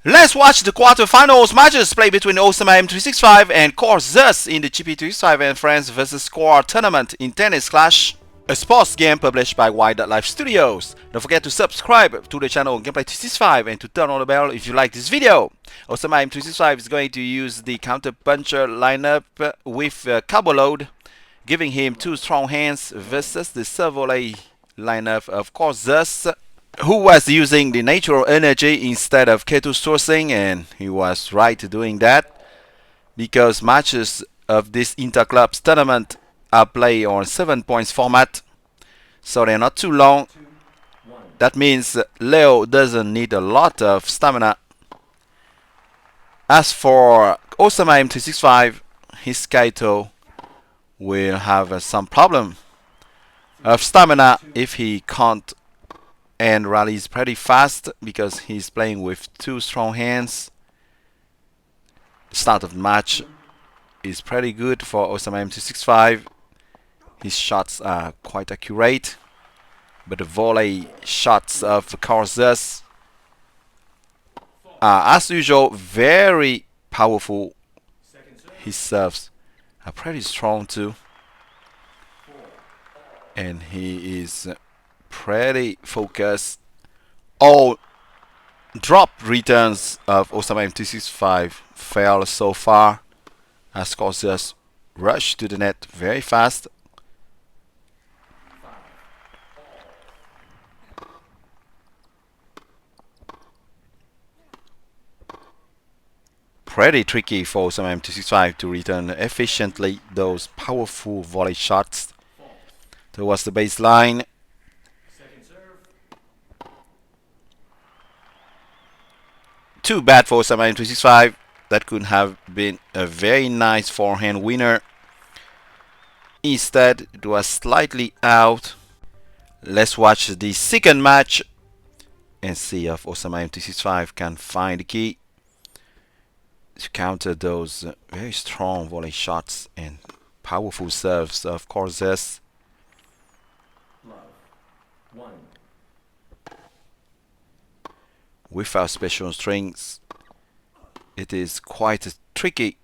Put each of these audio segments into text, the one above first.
Let's watch the quarterfinals matches played between OsamaM365 and KORzeus in the GP365 and Friends vs. KOR tournament in Tennis Clash, a sports game published by Live Studios. Don't forget to subscribe to the channel Gameplay365 and to turn on the bell if you like this video. OsamaM365 is going to use the counter puncher lineup with Cabo Load, giving him two strong hands versus the servo-lay lineup of KORzeus, who was using the natural energy instead of K2 sourcing, and he was right doing that because matches of this interclubs tournament are played on 7 points format, so they're not too long. That means Leo doesn't need a lot of stamina. As for OsamaM365, his Kaito will have some problem of stamina if he can't and rallies pretty fast because he's playing with two strong hands. The start of the match is pretty good for OsamaM365. His shots are quite accurate, but the volley shots of KORzeus are, as usual, very powerful. His serves are pretty strong too, and he is pretty focused. All drop returns of OsamaM365 fail so far, as KORzeus rush to the net very fast. Pretty tricky for OsamaM365 to return efficiently those powerful volley shots towards the baseline. Too bad for OsamaM365. That could have been a very nice forehand winner. Instead, it was slightly out. Let's watch the second match and see if OsamaM365 can find the key to counter those very strong volley shots and powerful serves of KORzeus. Without special strings, it is quite tricky,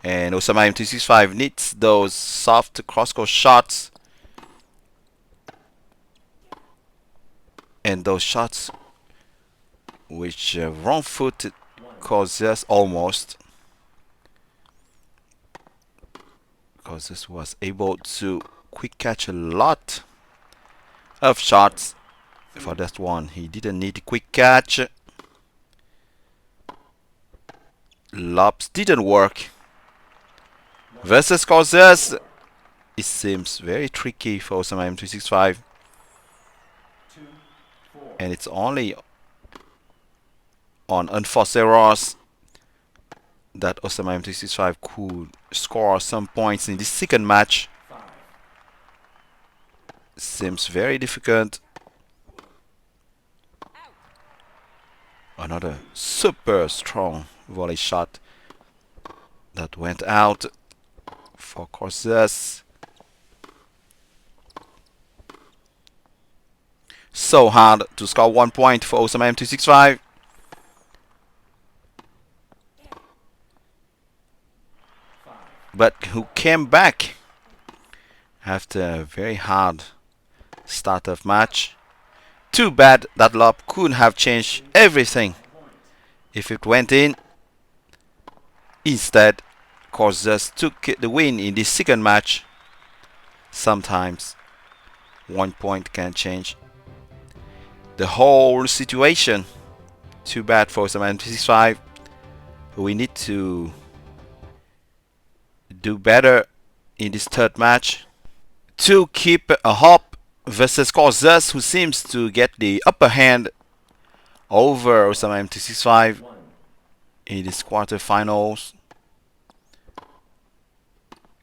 and OsamaM365 needs those soft cross-court shots, and those shots which wrong-footed KORzeus almost. KORzeus was able to quick catch a lot of shots. For that one, he didn't need a quick catch. Lobs didn't work. Versus KORzeus, it seems very tricky for OsamaM365. And it's only on unforced errors that OsamaM365 could score some points in this second match. Seems very difficult. Another super strong volley shot that went out for KORzeus. So hard to score 1 point for OsamaM365. But who came back after a very hard start of match. Too bad that lob could have changed everything if it went in. Instead, KORzeus took the win in this second match. Sometimes 1 point can change the whole situation. Too bad for OsamaM365. We need to do better in this third match to keep a hope versus KORzeus, who seems to get the upper hand over OsamaM365 in this quarterfinals,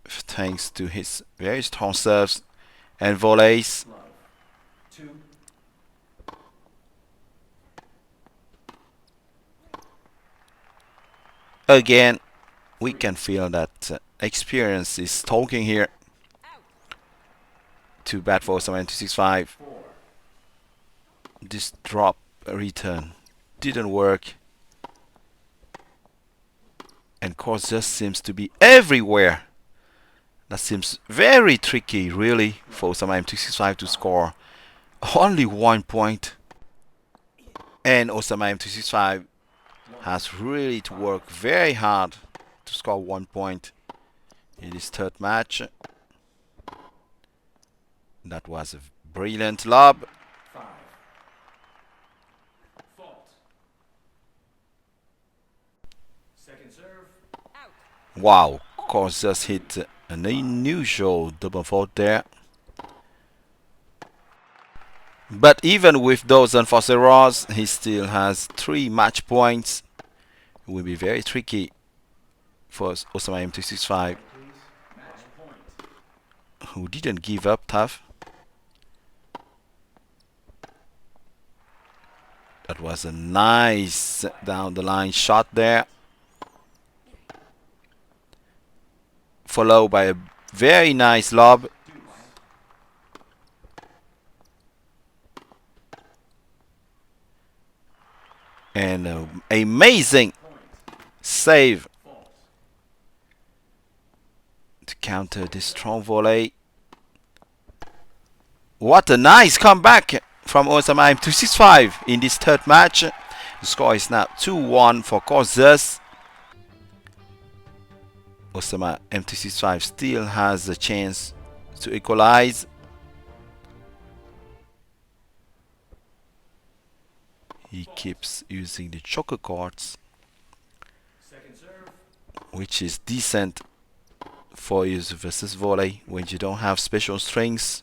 thanks to his very strong serves and volleys. Again, we can feel that experience is talking here. Too bad for OsamaM365. This drop return didn't work. And KORzeus seems to be everywhere. That seems very tricky, really, for OsamaM365 to score only 1 point. And OsamaM365 has really to work very hard to score 1 point in his third match. That was a brilliant lob. Wow, KORzeus hit an unusual double fault there. But even with those unforced errors, he still has 3 match points. It will be very tricky for OsamaM365, who didn't give up tough. That was a nice down the line shot there, followed by a very nice lob. And an amazing save to counter this strong volley. What a nice comeback from OsamaM365 in this third match. The score is now 2-1 for KORzeus. OsamaM365 still has a chance to equalize. He keeps using the choker chords, which is decent for use versus volley when you don't have special strings.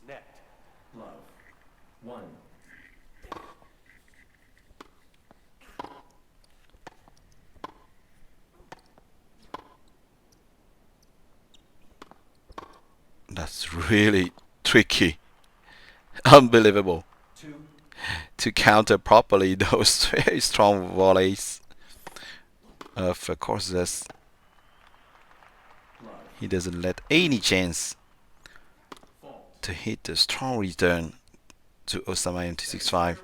That's really tricky. Unbelievable to counter properly those very strong volleys of KORzeus. He doesn't let any chance to hit a strong return to OsamaM365.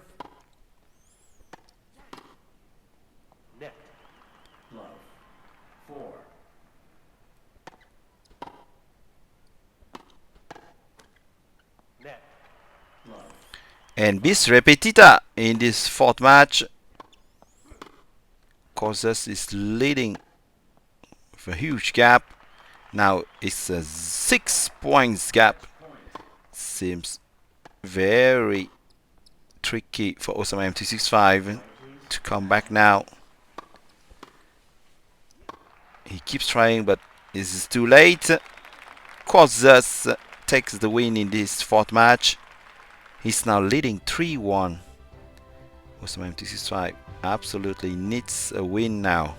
And bis repetita in this fourth match. KORzeus is leading with a huge gap. Now it's a 6 points gap. Seems very tricky for OsamaM365 to come back now. He keeps trying, but this is too late. KORzeus takes the win in this fourth match. He's now leading 3-1. OsamaM365 absolutely needs a win now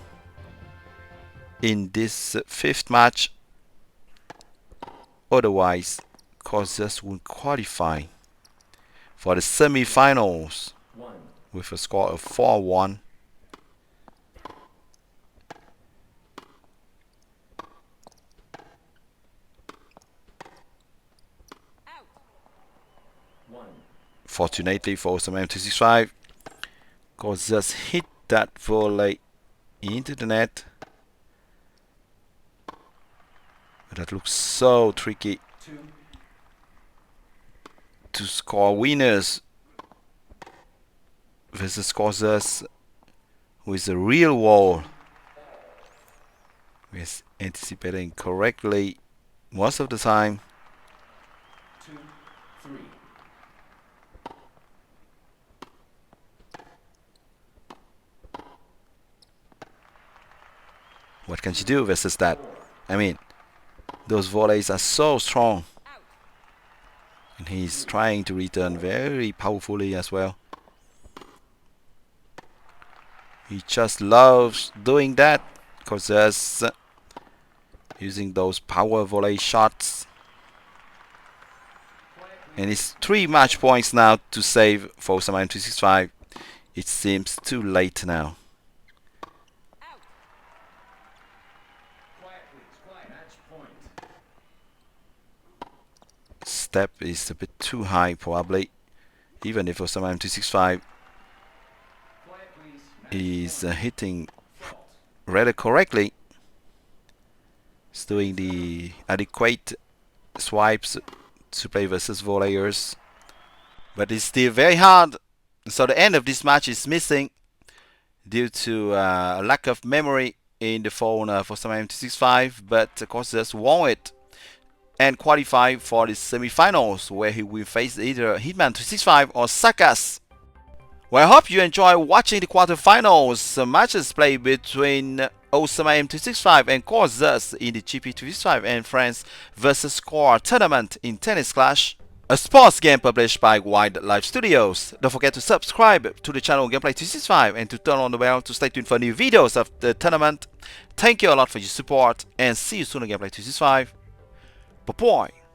in this fifth match. Otherwise, KORzeus will qualify for the semi-finals with a score of 4-1. Fortunately for OsamaM365, KORzeus hit that volley into the net. But that looks so tricky to score winners versus KORzeus, who is a real wall. Who is anticipating correctly most of the time. What can she do versus that? I mean, those volleys are so strong. And he's trying to return very powerfully as well. He just loves doing that. KORzeus using those power volley shots. And it's 3 match points now to save for OsamaM365. It seems too late now. Step is a bit too high probably, even if OsamaM365 is hitting rather correctly. He's doing the adequate swipes to play versus volleyers. But it's still very hard. So the end of this match is missing due to a lack of memory in the phone for OsamaM365. But KORzeus won it and qualify for the semifinals, where he will face either Hitman365 or Sakas. Well, I hope you enjoy watching the quarterfinals matches played between OsamaM365 and KORzeus in the GP365 and France vs KOR tournament in Tennis Clash, a sports game published by Wildlife Studios. Don't forget to subscribe to the channel Gameplay365 and to turn on the bell to stay tuned for new videos of the tournament. Thank you a lot for your support and see you soon on Gameplay365. Bye-bye.